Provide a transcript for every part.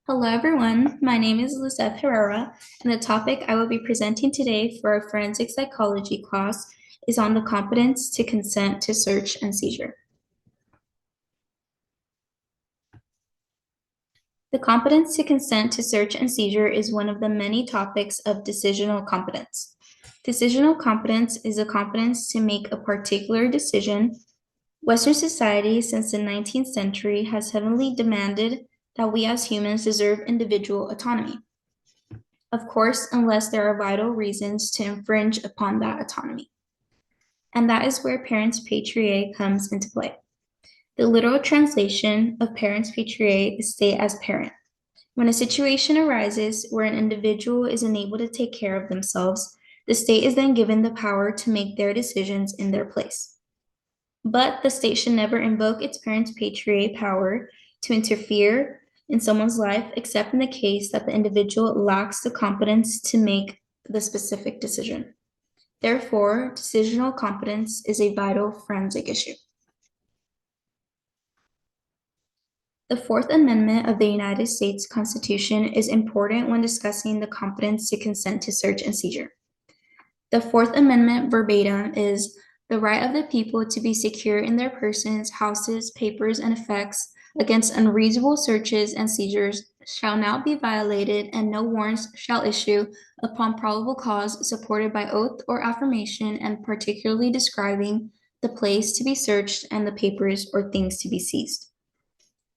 Hello, everyone. My name is Lizeth Herrera, and the topic I will be presenting today for our forensic psychology class is on the competence to consent to search and seizure. The competence to consent to search and seizure is one of the many topics of decisional competence. Decisional competence is a competence to make a particular decision. Western society since the 19th century has heavily demanded that we as humans deserve individual autonomy. Of course, unless there are vital reasons to infringe upon that autonomy. And that is where parens patriae comes into play. The literal translation of parens patriae is state as parent. When a situation arises where an individual is unable to take care of themselves, the state is then given the power to make their decisions in their place. But the state should never invoke its parens patriae power to interfere in someone's life, except in the case that the individual lacks the competence to make the specific decision. Therefore, decisional competence is a vital forensic issue. The Fourth Amendment of the United States Constitution is important when discussing the competence to consent to search and seizure. The Fourth Amendment verbatim is the right of the people to be secure in their persons, houses, papers, and effects against unreasonable searches and seizures shall not be violated, and no warrants shall issue upon probable cause supported by oath or affirmation, and particularly describing the place to be searched and the papers or things to be seized.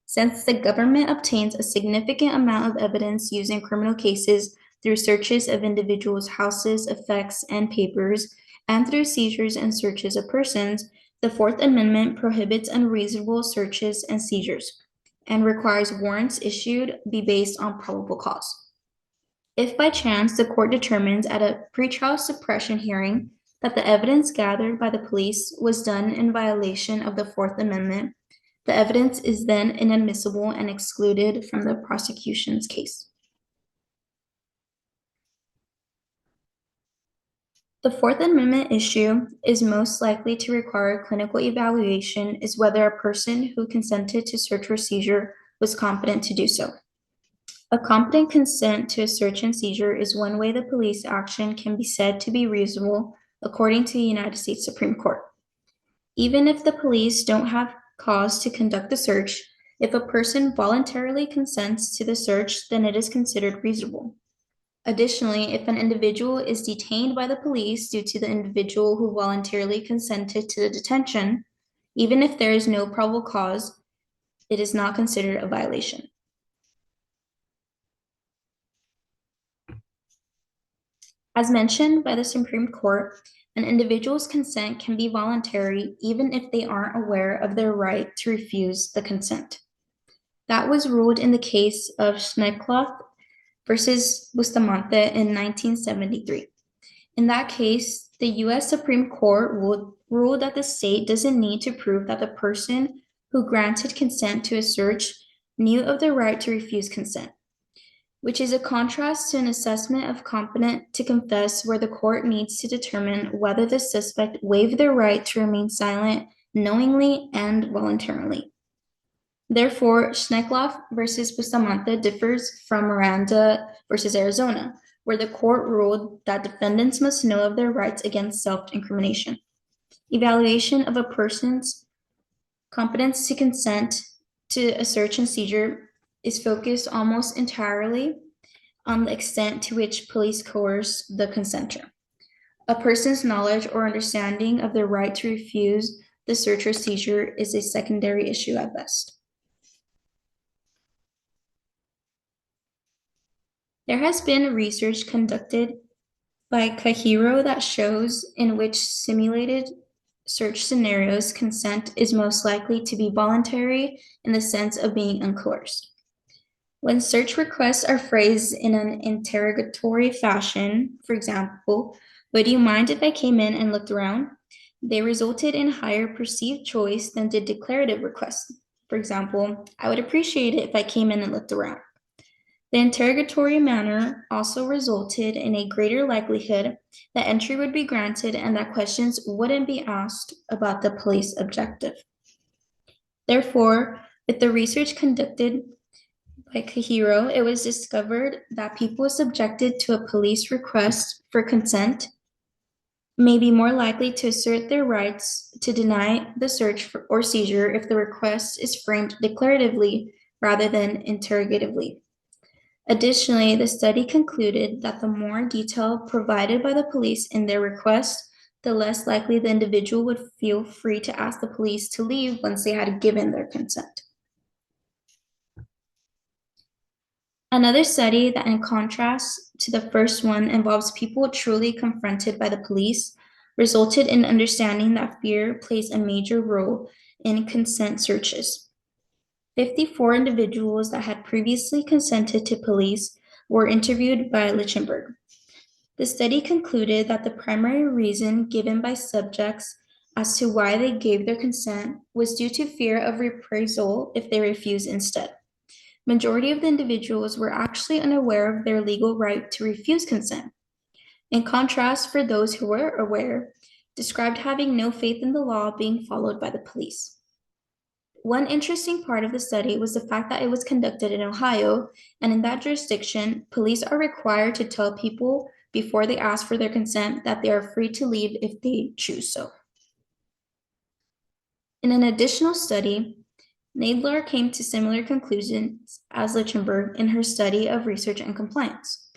Since the government obtains a significant amount of evidence used in criminal cases through searches of individuals' houses, effects, and papers, and through seizures and searches of persons, the Fourth Amendment prohibits unreasonable searches and seizures and requires warrants issued be based on probable cause. If by chance the court determines at a pretrial suppression hearing that the evidence gathered by the police was done in violation of the Fourth Amendment, the evidence is then inadmissible and excluded from the prosecution's case. The Fourth Amendment issue is most likely to require clinical evaluation is whether a person who consented to search or seizure was competent to do so. A competent consent to a search and seizure is one way the police action can be said to be reasonable according to the United States Supreme Court. Even if the police don't have cause to conduct the search, if a person voluntarily consents to the search, then it is considered reasonable. Additionally, if an individual is detained by the police due to the individual who voluntarily consented to the detention, even if there is no probable cause, it is not considered a violation. As mentioned by the Supreme Court, an individual's consent can be voluntary even if they aren't aware of their right to refuse the consent. That was ruled in the case of Schneekloth versus Bustamante in 1973. In that case, the U.S. Supreme Court ruled that the state doesn't need to prove that the person who granted consent to a search knew of the right to refuse consent, which is a contrast to an assessment of competent to confess where the court needs to determine whether the suspect waived their right to remain silent knowingly and voluntarily. Therefore, Schneekloth versus Bustamante differs from Miranda versus Arizona, where the court ruled that defendants must know of their rights against self-incrimination. Evaluation of a person's competence to consent to a search and seizure is focused almost entirely on the extent to which police coerce the consenter. A person's knowledge or understanding of their right to refuse the search or seizure is a secondary issue at best. There has been research conducted by Kahiro that shows in which simulated search scenarios consent is most likely to be voluntary in the sense of being uncoerced. When search requests are phrased in an interrogatory fashion, for example, would you mind if I came in and looked around? They resulted in higher perceived choice than did declarative requests. For example, I would appreciate it if I came in and looked around. The interrogatory manner also resulted in a greater likelihood that entry would be granted and that questions wouldn't be asked about the police objective. Therefore, with the research conducted by Kahiro, it was discovered that people subjected to a police request for consent may be more likely to assert their rights to deny the search or seizure if the request is framed declaratively rather than interrogatively. Additionally, the study concluded that the more detail provided by the police in their request, the less likely the individual would feel free to ask the police to leave once they had given their consent. Another study that, in contrast to the first one, involves people truly confronted by the police, resulted in understanding that fear plays a major role in consent searches. 54 individuals that had previously consented to police were interviewed by Lichtenberg. The study concluded that the primary reason given by subjects as to why they gave their consent was due to fear of reprisal if they refused instead. Majority of the individuals were actually unaware of their legal right to refuse consent. In contrast, for those who were aware, described having no faith in the law being followed by the police. One interesting part of the study was the fact that it was conducted in Ohio, and in that jurisdiction, police are required to tell people before they ask for their consent that they are free to leave if they choose so. In an additional study, Nadler came to similar conclusions as Lichtenberg in her study of research and compliance.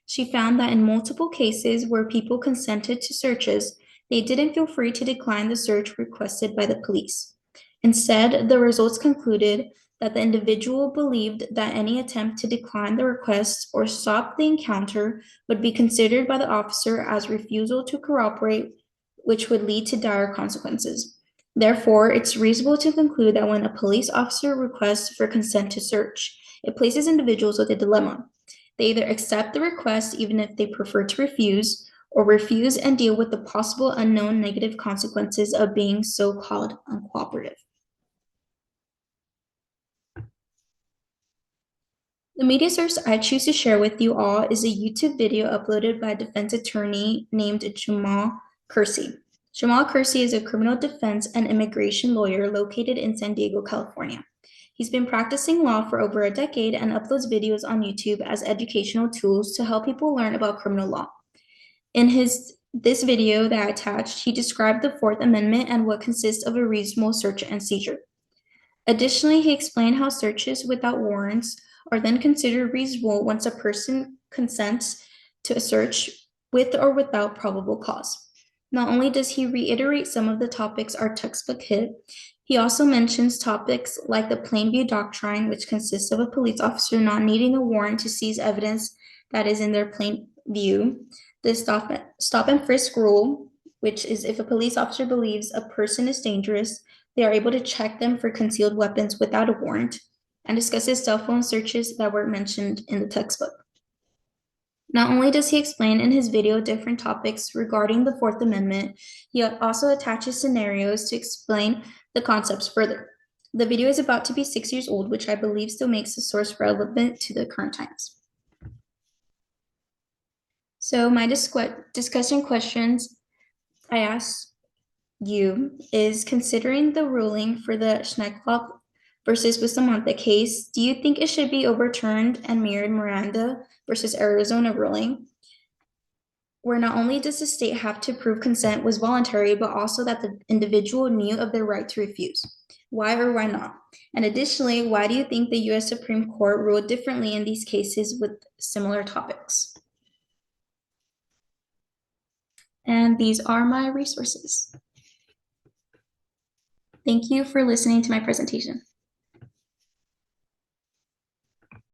She found that in multiple cases where people consented to searches, they didn't feel free to decline the search requested by the police. Instead, the results concluded that the individual believed that any attempt to decline the request or stop the encounter would be considered by the officer as refusal to cooperate, which would lead to dire consequences. Therefore, it's reasonable to conclude that when a police officer requests for consent to search, it places individuals with a dilemma. They either accept the request even if they prefer to refuse, or refuse and deal with the possible unknown negative consequences of being so-called uncooperative. The media source I choose to share with you all is a YouTube video uploaded by a defense attorney named Jamal Kersey. Jamal Kersey is a criminal defense and immigration lawyer located in San Diego, California. He's been practicing law for over a decade and uploads videos on YouTube as educational tools to help people learn about criminal law. In this video that I attached, he described the Fourth Amendment and what consists of a reasonable search and seizure. Additionally, he explained how searches without warrants are then considered reasonable once a person consents to a search with or without probable cause. Not only does he reiterate some of the topics our textbook hit, he also mentions topics like the plain view doctrine, which consists of a police officer not needing a warrant to seize evidence that is in their plain view, the stop and frisk rule, which is if a police officer believes a person is dangerous, they are able to check them for concealed weapons without a warrant, and discusses cell phone searches that were mentioned in the textbook. Not only does he explain in his video different topics regarding the Fourth Amendment, he also attaches scenarios to explain the concepts further. The video is about to be 6 years old, which I believe still makes the source relevant to the current times. So my discussion questions I asked you is, considering the ruling for the Schneckloff versus Bustamante case, do you think it should be overturned and mirrored Miranda versus Arizona ruling, where not only does the state have to prove consent was voluntary, but also that the individual knew of their right to refuse? Why or why not? And additionally, why do you think the U.S. Supreme Court ruled differently in these cases with similar topics? And these are my resources. Thank you for listening to my presentation.